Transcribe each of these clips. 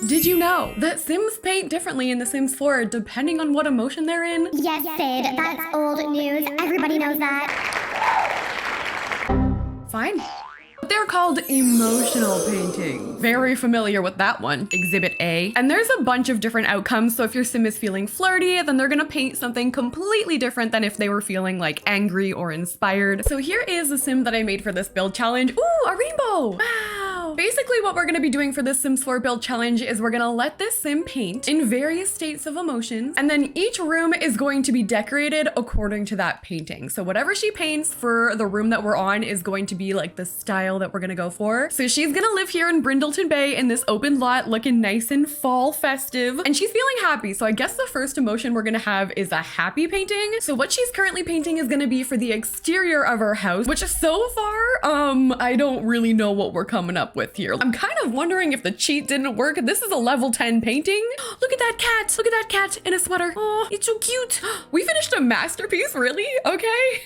Did you know that Sims paint differently in The Sims 4 depending on what emotion they're in? Yes, Sid, that's old news. Everybody knows that. Fine. They're called emotional painting. Very familiar with that one. Exhibit A. And there's a bunch of different outcomes. So if your sim is feeling flirty, then they're gonna paint something completely different than if they were feeling like angry or inspired. So here is a sim that I made for this build challenge. Ooh, a rainbow. Wow. Basically what we're gonna be doing for this Sims 4 build challenge is we're gonna let this sim paint in various states of emotions. And then each room is going to be decorated according to that painting. So whatever she paints for the room that we're on is going to be like the style that we're gonna go for. So she's gonna live here in Brindleton Bay in this open lot looking nice and fall festive. And she's feeling happy. So I guess the first emotion we're gonna have is a happy painting. So what she's currently painting is gonna be for the exterior of her house, which so far, I don't really know what we're coming up with here. I'm kind of wondering if the cheat didn't work. This is a level 10 painting. Look at that cat. Look at that cat in a sweater. Oh, it's so cute. We finished a masterpiece, really? Okay.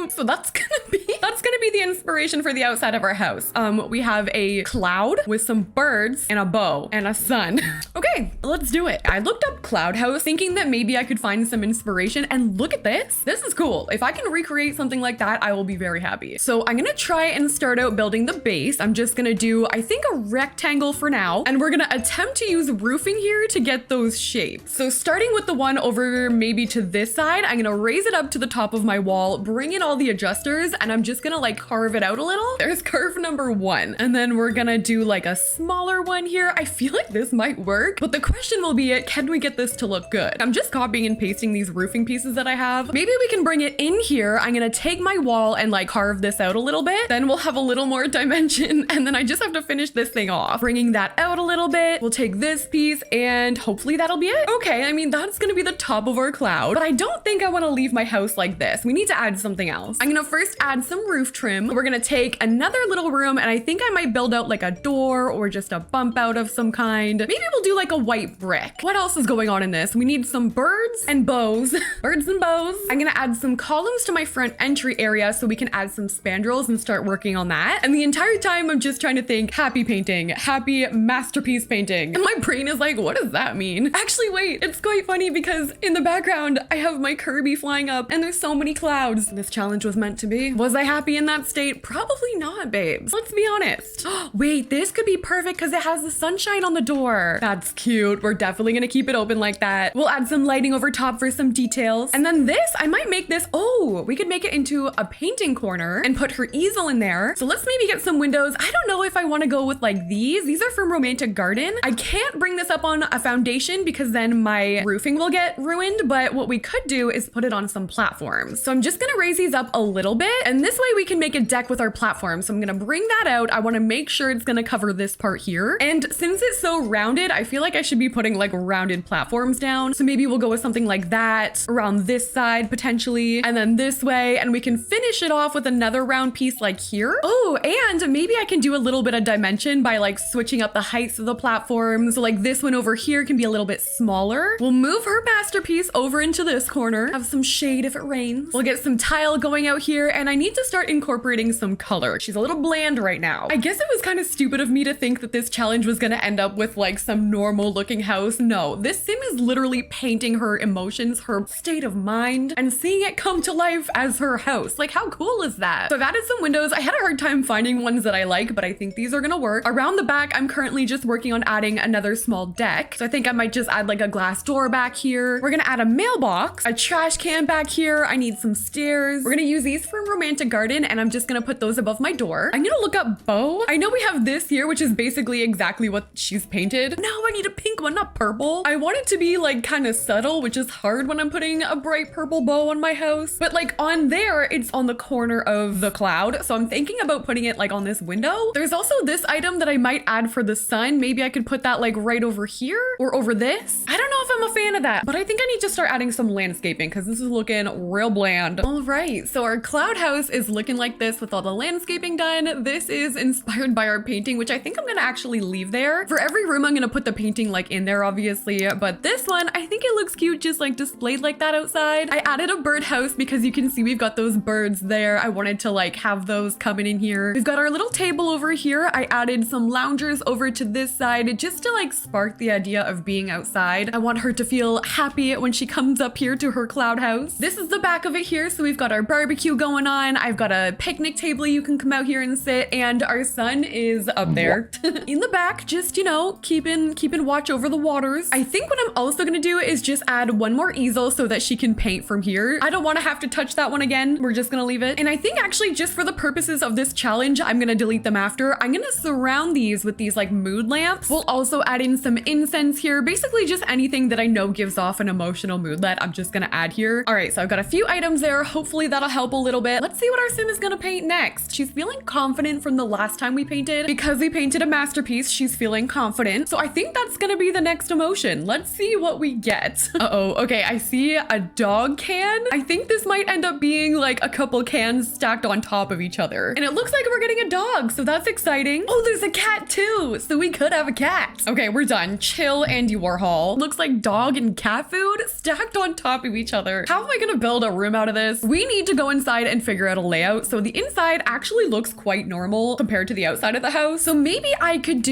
So that's gonna be the inspiration for the outside of our house. We have a cloud with some birds and a bow and a sun. Okay, let's do it. I looked up cloud house thinking that maybe I could find some inspiration, and look at this. This is cool. If I can recreate something like that, I will be very happy. So I'm gonna try and start out building the base. I'm just gonna do, I think, a rectangle for now, and we're gonna attempt to use roofing here to get those shapes. So starting with the one over maybe to this side, I'm gonna raise it up to the top of my wall, bring in all the adjusters, and I'm just gonna like carve it out a little. There's curve number 1, and then we're gonna do like a smaller one here. I feel like this might work, but the question will be, can we get this to look good? I'm just copying and pasting these roofing pieces that I have. Maybe we can bring it in here. I'm gonna take my wall and like carve this out a little bit. Then we'll have a little more dimension, and then I just have to finish this thing off. Bringing that out a little bit. We'll take this piece and hopefully that'll be it. Okay, I mean, that's gonna be the top of our cloud, but I don't think I wanna leave my house like this. We need to add something else. I'm gonna first add some roof trim. We're gonna take another little room, and I think I might build out like a door or just a bump out of some kind. Maybe we'll do like a white brick. What else is going on in this? We need some birds and bows. Birds and bows. I'm gonna add some columns to my front entry area so we can add some spandrels and start working on that. And the entire time I'm just trying to think happy painting, happy masterpiece painting. And my brain is like, what does that mean? Actually, wait, it's quite funny because in the background, I have my Kirby flying up and there's so many clouds. This challenge was meant to be. Was I happy in that state? Probably not, babes. Let's be honest. Wait, this could be perfect because it has the sunshine on the door. That's cute. We're definitely gonna keep it open like that. We'll add some lighting over top for some details. And then this, I might make this, oh, we could make it into a painting corner and put her easel in there. So let's maybe get some windows. I don't know if I want to go with like these. These are from Romantic Garden. I can't bring this up on a foundation because then my roofing will get ruined, but what we could do is put it on some platforms. So I'm just gonna raise these up a little bit, and this way we can make a deck with our platform. So I'm gonna bring that out. I want to make sure it's gonna cover this part here. And since it's so rounded, I feel like I should be putting like rounded platforms down. So maybe we'll go with something like that around this side potentially, and then this way, and we can finish it off with another round piece like here. Oh, and maybe I can do a little bit of dimension by like switching up the heights of the platforms. So like this one over here can be a little bit smaller. We'll move her masterpiece over into this corner, have some shade if it rains. We'll get some tile going out here, and I need to start incorporating some color. She's a little bland right now. I guess it was kind of stupid of me to think that this challenge was gonna end up with like some normal looking house. No, this sim is literally painting her emotions, her state of mind, and seeing it come to life as her house. Like, how cool is that? So I've added some windows. I had a hard time finding ones that I like, but I think these are gonna work. Around the back, I'm currently just working on adding another small deck. So I think I might just add like a glass door back here. We're gonna add a mailbox, a trash can back here. I need some stairs. We're gonna use these from Romantic Garden, and I'm just gonna put those above my door. I'm gonna look up bow. I know we have this here, which is basically exactly what she's painted. Now I need a pink one, not purple. I want it to be like kind of subtle, which is hard when I'm putting a bright purple bow on my house. But like on there, it's on the corner of the cloud. So I'm thinking about putting it like on this window. There's also this item that I might add for the sun. Maybe I could put that like right over here or over this. I don't know if I'm a fan of that, but I think I need to start adding some landscaping because this is looking real bland. All right, so our cloud house is looking like this with all the landscaping done. This is inspired by our painting, which I think I'm gonna actually leave there. For every room, I'm gonna put the painting painting like in there obviously, but this one, I think it looks cute just like displayed like that outside. I added a birdhouse because you can see we've got those birds there. I wanted to like have those coming in here. We've got our little table over here. I added some loungers over to this side just to like spark the idea of being outside. I want her to feel happy when she comes up here to her cloud house. This is the back of it here. So we've got our barbecue going on. I've got a picnic table you can come out here and sit, and our son is up there in the back, just, you know, keeping watch over the waters. I think what I'm also gonna do is just add one more easel so that she can paint from here. I don't want to have to touch that one again. We're just gonna leave it. And I think actually just for the purposes of this challenge, I'm gonna delete them after. I'm gonna surround these with these like mood lamps. We'll also add in some incense here. Basically just anything that I know gives off an emotional moodlet, I'm just gonna add here. All right, so I've got a few items there. Hopefully that'll help a little bit. Let's see what our sim is gonna paint next. She's feeling confident from the last time we painted. Because we painted a masterpiece, she's feeling confident. So I think that's gonna be the next emotion. Let's see what we get. Uh-oh, okay, I see a dog can. I think this might end up being like a couple cans stacked on top of each other. And it looks like we're getting a dog, so that's exciting. Oh, there's a cat too, so we could have a cat. Okay, we're done. Chill, Andy Warhol. Looks like dog and cat food stacked on top of each other. How am I gonna build a room out of this? We need to go inside and figure out a layout. So the inside actually looks quite normal compared to the outside of the house. So maybe I could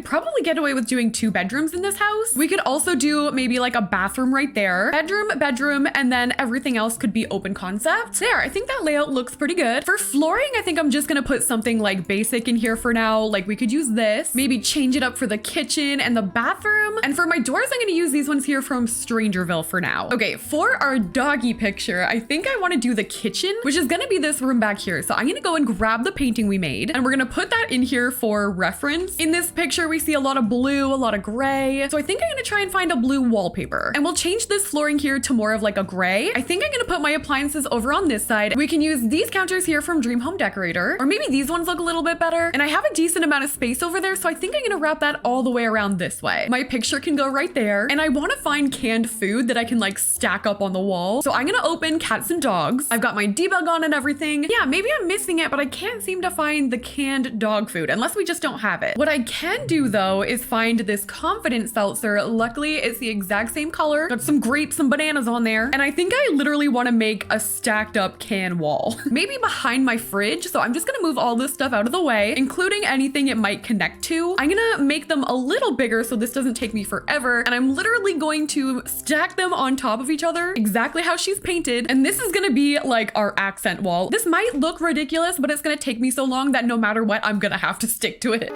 probably get away with doing 2 bedrooms in this house. We could also do maybe like a bathroom right there. Bedroom, and then everything else could be open concept. There, I think that layout looks pretty good. For flooring, I think I'm just gonna put something like basic in here for now. Like we could use this, maybe change it up for the kitchen and the bathroom. And for my doors, I'm gonna use these ones here from Strangerville for now. Okay, for our doggy picture, I think I wanna do the kitchen, which is gonna be this room back here. So I'm gonna go and grab the painting we made, and we're gonna put that in here for reference. In this picture, we see a lot of blue, a lot of gray. So I think I'm gonna try and find a blue wallpaper, and we'll change this flooring here to more of like a gray. I think I'm gonna put my appliances over on this side. We can use these counters here from Dream Home Decorator, or maybe these ones look a little bit better. And I have a decent amount of space over there, so I think I'm gonna wrap that all the way around this way. My picture can go right there, and I wanna find canned food that I can like stack up on the wall. So I'm gonna open cats and dogs. I've got my debug on and everything. Yeah, maybe I'm missing it, but I can't seem to find the canned dog food, unless we just don't have it. What I can do though is find this confidence seltzer. Luckily, it's the exact same color. Got some grapes, some bananas on there. And I think I literally want to make a stacked up can wall. Maybe behind my fridge. So I'm just gonna move all this stuff out of the way, including anything it might connect to. I'm gonna make them a little bigger so this doesn't take me forever. And I'm literally going to stack them on top of each other, exactly how she's painted. And this is gonna be like our accent wall. This might look ridiculous, but it's gonna take me so long that no matter what, I'm gonna have to stick to it.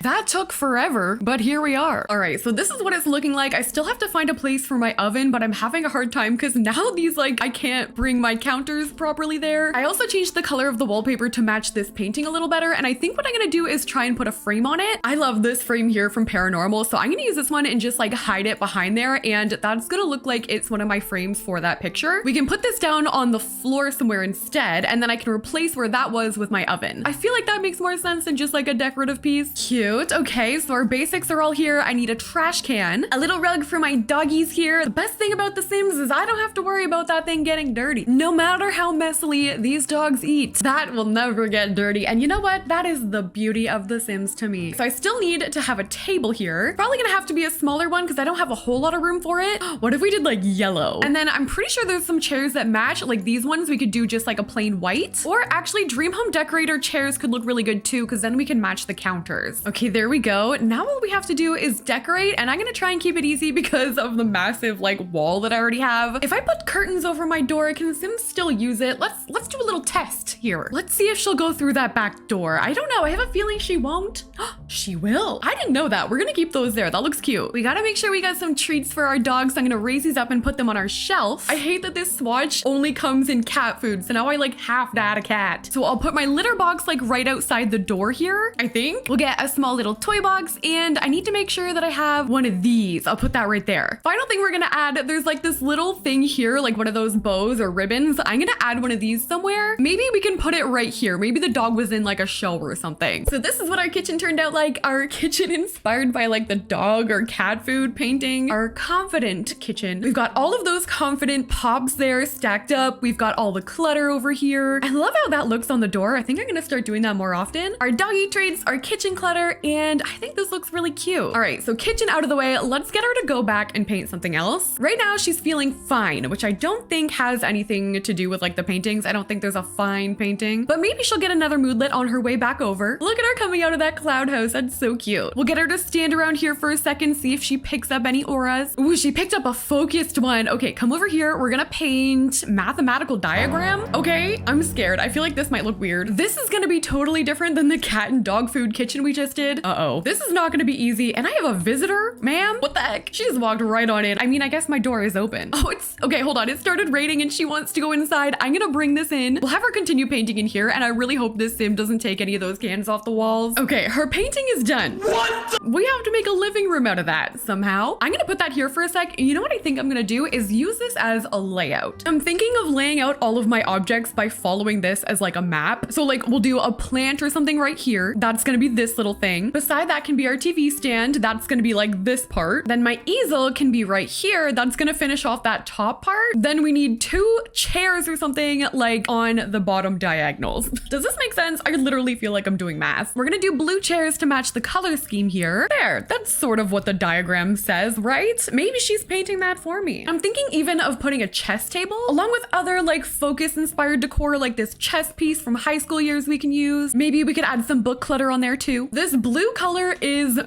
That took forever, but here we are. All right, so this is what it's looking like. I still have to find a place for my oven, but I'm having a hard time because now these like, I can't bring my counters properly there. I also changed the color of the wallpaper to match this painting a little better. And I think what I'm gonna do is try and put a frame on it. I love this frame here from Paranormal. So I'm gonna use this one and just like hide it behind there. And that's gonna look like it's one of my frames for that picture. We can put this down on the floor somewhere instead, and then I can replace where that was with my oven. I feel like that makes more sense than just like a decorative piece. Cute. Okay, so our basics are all here. I need a trash can, a little rug for my doggies here. The best thing about The Sims is I don't have to worry about that thing getting dirty. No matter how messily these dogs eat, that will never get dirty. And you know what? That is the beauty of The Sims to me. So I still need to have a table here. Probably gonna have to be a smaller one because I don't have a whole lot of room for it. What if we did like yellow? And then I'm pretty sure there's some chairs that match. Like these ones, we could do just like a plain white. Or actually Dream Home Decorator chairs could look really good too, because then we can match the counters. Okay, there we go. Now all we have to do is decorate, and I'm gonna try and keep it easy because of the massive like wall that I already have. If I put curtains over my door, can Sims still use it? Let's do a little test here. Let's see if she'll go through that back door. I don't know. I have a feeling she won't. She will. I didn't know that. We're gonna keep those there. That looks cute. We gotta make sure we got some treats for our dogs. So I'm gonna raise these up and put them on our shelf. I hate that this swatch only comes in cat food, so now I like have to add a cat. So I'll put my litter box like right outside the door here. I think we'll get a small small little toy box, and I need to make sure that I have one of these. I'll put that right there. Final thing we're gonna add, there's like this little thing here, like one of those bows or ribbons. I'm gonna add one of these somewhere. Maybe we can put it right here. Maybe the dog was in like a show or something. So this is what our kitchen turned out like. Our kitchen inspired by like the dog or cat food painting. Our confident kitchen. We've got all of those confident pops there stacked up. We've got all the clutter over here. I love how that looks on the door. I think I'm gonna start doing that more often. Our doggy treats, our kitchen clutter, and I think this looks really cute. All right, so kitchen out of the way. Let's get her to go back and paint something else. Right now she's feeling fine, which I don't think has anything to do with like the paintings. I don't think there's a fine painting, but maybe she'll get another moodlet on her way back over. Look at her coming out of that cloud house. That's so cute. We'll get her to stand around here for a second, see if she picks up any auras. Ooh, she picked up a focused one. Okay, come over here. We're gonna paint mathematical diagram. Okay, I'm scared. I feel like this might look weird. This is gonna be totally different than the cat and dog food kitchen we just did. Uh-oh. This is not gonna be easy. And I have a visitor, ma'am. What the heck? She just walked right on in. I mean, I guess my door is open. Oh, it's okay. Hold on. It started raining and she wants to go inside. I'm gonna bring this in. We'll have her continue painting in here. And I really hope this sim doesn't take any of those cans off the walls. Okay, her painting is done. What? We have to make a living room out of that somehow. I'm gonna put that here for a sec. You know what I think I'm gonna do is use this as a layout. I'm thinking of laying out all of my objects by following this as like a map. So like we'll do a plant or something right here. That's gonna be this little thing. Beside that can be our TV stand. That's gonna be like this part. Then my easel can be right here. That's gonna finish off that top part. Then we need 2 chairs or something like on the bottom diagonals. Does this make sense? I literally feel like I'm doing math. We're gonna do blue chairs to match the color scheme here. There, that's sort of what the diagram says, right? Maybe she's painting that for me. I'm thinking even of putting a chess table along with other like focus inspired decor like this chess piece from high school years we can use. Maybe we could add some book clutter on there too. This blue color is,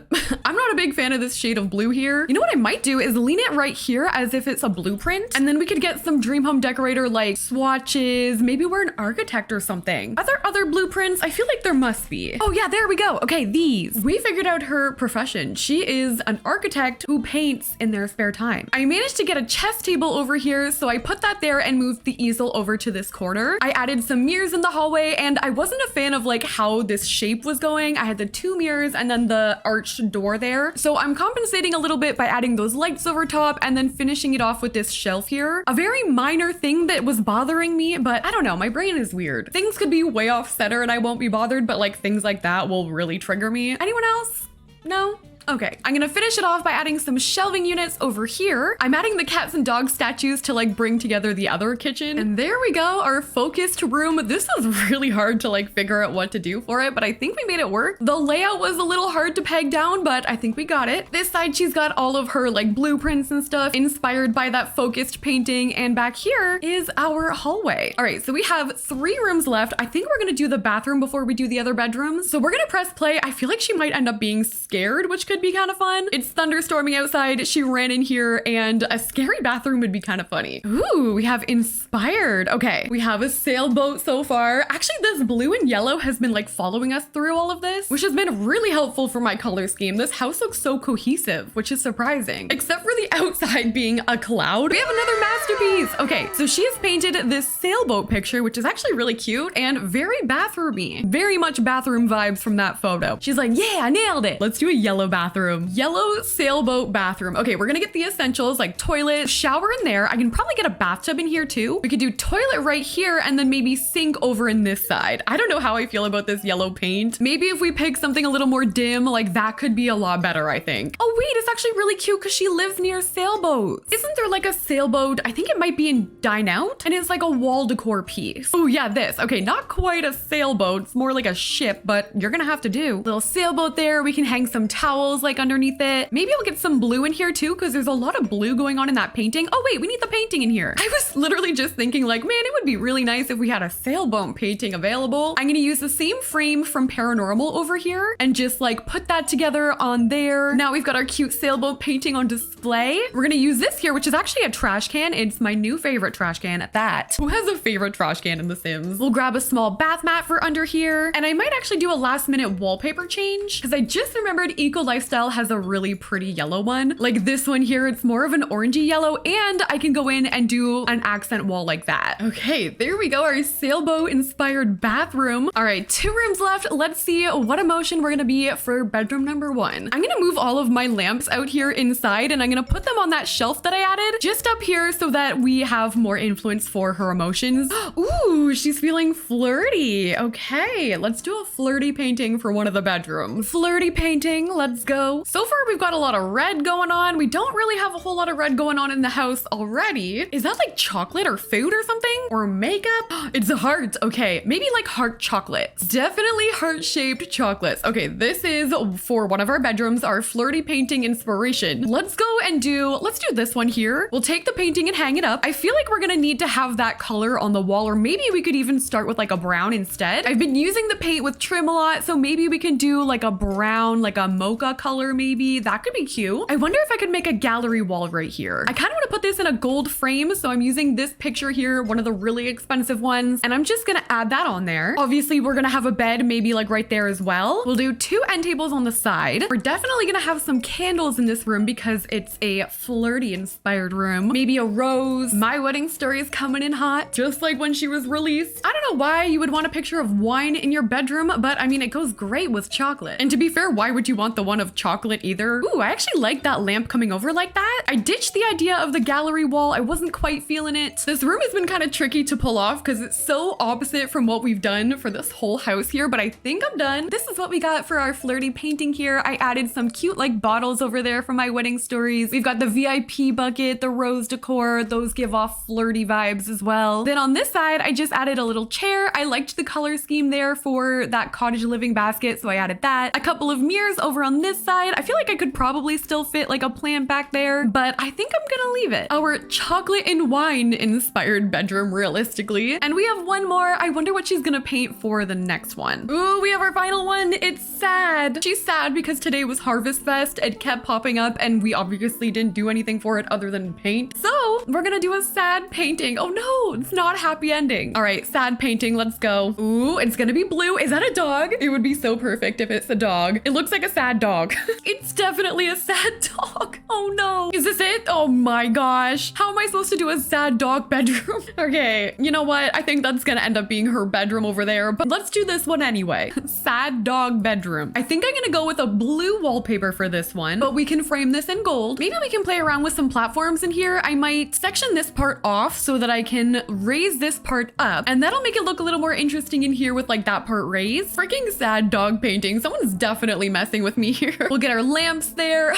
I'm not a big fan of this shade of blue here. You know what I might do is lean it right here as if it's a blueprint, and then we could get some dream home decorator like swatches. Maybe we're an architect or something. Are there other blueprints? I feel like there must be. Oh yeah, there we go. Okay, these. We figured out her profession. She is an architect who paints in their spare time. I managed to get a chess table over here, so I put that there and moved the easel over to this corner. I added some mirrors in the hallway, and I wasn't a fan of like how this shape was going. I had the 2 mirrors and then the arched door there. So I'm compensating a little bit by adding those lights over top and then finishing it off with this shelf here. A very minor thing that was bothering me, but I don't know, my brain is weird. Things could be way off center and I won't be bothered, but like things like that will really trigger me. Anyone else? No? Okay, I'm gonna finish it off by adding some shelving units over here. I'm adding the cats and dog statues to like bring together the other kitchen. And there we go, our focused room. This is really hard to like figure out what to do for it, but I think we made it work. The layout was a little hard to peg down, but I think we got it. This side, she's got all of her like blueprints and stuff inspired by that focused painting. And back here is our hallway. All right, so we have 3 rooms left. I think we're gonna do the bathroom before we do the other bedrooms. So we're gonna press play. I feel like she might end up being scared, which could be kind of fun. It's thunderstorming outside. She ran in here and a scary bathroom would be kind of funny. Ooh, we have inspired. Okay, we have a sailboat so far. Actually, this blue and yellow has been like following us through all of this, which has been really helpful for my color scheme. This house looks so cohesive, which is surprising, except for the outside being a cloud. We have another masterpiece. Okay, so she has painted this sailboat picture, which is actually really cute and very bathroomy. Very much bathroom vibes from that photo. She's like, yeah, I nailed it. Let's do a yellow bathroom. Yellow sailboat bathroom. Okay, we're gonna get the essentials like toilet, shower in there. I can probably get a bathtub in here too. We could do toilet right here and then maybe sink over in this side. I don't know how I feel about this yellow paint. Maybe if we pick something a little more dim, like that could be a lot better, I think. Oh wait, it's actually really cute because she lives near sailboats. Isn't there like a sailboat? I think it might be in Dine Out, and it's like a wall decor piece. Oh yeah, this. Okay, not quite a sailboat. It's more like a ship, but you're gonna have to do. Little sailboat there. We can hang some towels like underneath it. Maybe I'll get some blue in here too, because there's a lot of blue going on in that painting. Oh wait, we need the painting in here. I was literally just thinking like, man, it would be really nice if we had a sailboat painting available. I'm gonna use the same frame from Paranormal over here and just like put that together on there. Now we've got our cute sailboat painting on display. We're gonna use this here, which is actually a trash can. It's my new favorite trash can at that. Who has a favorite trash can in The Sims? We'll grab a small bath mat for under here. And I might actually do a last minute wallpaper change because I just remembered Eco Life lifestyle has a really pretty yellow one. Like this one here, it's more of an orangey yellow, and I can go in and do an accent wall like that. Okay, there we go, our sailboat inspired bathroom. All right, 2 rooms left. Let's see what emotion we're gonna be for bedroom number 1. I'm gonna move all of my lamps out here inside, and I'm gonna put them on that shelf that I added just up here so that we have more influence for her emotions. Ooh, she's feeling flirty. Okay, let's do a flirty painting for one of the bedrooms. Flirty painting, let's go. So far, we've got a lot of red going on. We don't really have a whole lot of red going on in the house already. Is that like chocolate or food or something? Or makeup? It's a heart. Okay, maybe like heart chocolates. Definitely heart-shaped chocolates. Okay, this is for one of our bedrooms, our flirty painting inspiration. Let's do this one here. We'll take the painting and hang it up. I feel like we're gonna need to have that color on the wall, or maybe we could even start with like a brown instead. I've been using the paint with trim a lot, so maybe we can do like a brown, like a mocha color maybe. That could be cute. I wonder if I could make a gallery wall right here. I kind of want to put this in a gold frame, so I'm using this picture here, one of the really expensive ones, and I'm just gonna add that on there. Obviously, we're gonna have a bed maybe like right there as well. We'll do 2 end tables on the side. We're definitely gonna have some candles in this room because it's a flirty inspired room. Maybe a rose. My wedding story is coming in hot, just like when she was released. I don't know why you would want a picture of wine in your bedroom, but I mean, it goes great with chocolate. And to be fair, why would you want the one of chocolate either? Ooh, I actually like that lamp coming over like that. I ditched the idea of the gallery wall. I wasn't quite feeling it. This room has been kind of tricky to pull off because it's so opposite from what we've done for this whole house here, but I think I'm done. This is what we got for our flirty painting here. I added some cute like bottles over there for my wedding stories. We've got the VIP bucket, the rose decor. Those give off flirty vibes as well. Then on this side, I just added a little chair. I liked the color scheme there for that cottage living basket, so I added that. A couple of mirrors over on this side. I feel like I could probably still fit like a plant back there, but I think I'm gonna leave it. Our chocolate and wine inspired bedroom, realistically. And we have one more. I wonder what she's gonna paint for the next one. Ooh, we have our final one. It's sad. She's sad because today was Harvest Fest. It kept popping up and we obviously didn't do anything for it other than paint. So we're gonna do a sad painting. Oh no, it's not a happy ending. All right, sad painting, let's go. Ooh, it's gonna be blue. Is that a dog? It would be so perfect if it's a dog. It looks like a sad dog. It's definitely a sad dog. Oh no. Is this it? Oh my gosh. How am I supposed to do a sad dog bedroom? Okay, you know what? I think that's gonna end up being her bedroom over there, but let's do this one anyway. Sad dog bedroom. I think I'm gonna go with a blue wallpaper for this one, but we can frame this in gold. Maybe we can play around with some platforms in here. I might section this part off so that I can raise this part up, and that'll make it look a little more interesting in here with like that part raised. Freaking sad dog painting. Someone's definitely messing with me here. We'll get our lamps there.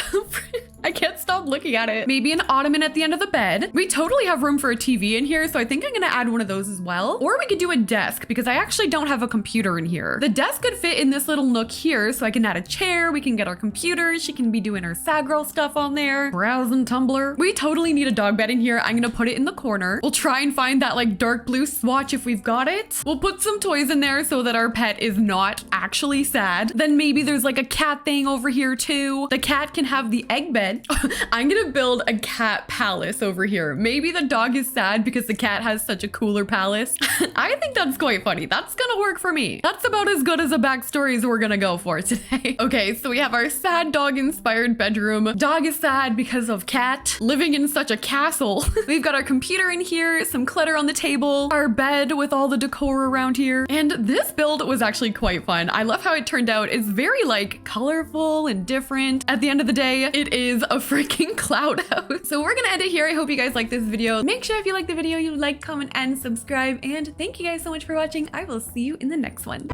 I can't stop looking at it. Maybe an ottoman at the end of the bed. We totally have room for a TV in here, so I think I'm gonna add one of those as well. Or we could do a desk because I actually don't have a computer in here. The desk could fit in this little nook here, so I can add a chair, we can get our computer, she can be doing her sad girl stuff on there, browsing Tumblr. We totally need a dog bed in here. I'm gonna put it in the corner. We'll try and find that like dark blue swatch if we've got it. We'll put some toys in there so that our pet is not actually sad. Then maybe there's like a cat thing over here too. The cat can have the egg bed. I'm gonna build a cat palace over here. Maybe the dog is sad because the cat has such a cooler palace. I think that's quite funny. That's gonna work for me. That's about as good as a backstory as we're gonna go for today. Okay, so we have our sad dog inspired bedroom. Dog is sad because of cat living in such a castle. We've got our computer in here, some clutter on the table, our bed with all the decor around here. And this build was actually quite fun. I love how it turned out. It's very like colorful and different. At the end of the day, it is a freaking cloud house. So we're gonna end it here. I hope you guys like this video. Make sure if you like the video, you like, comment, and subscribe. And thank you guys so much for watching. I will see you in the next one.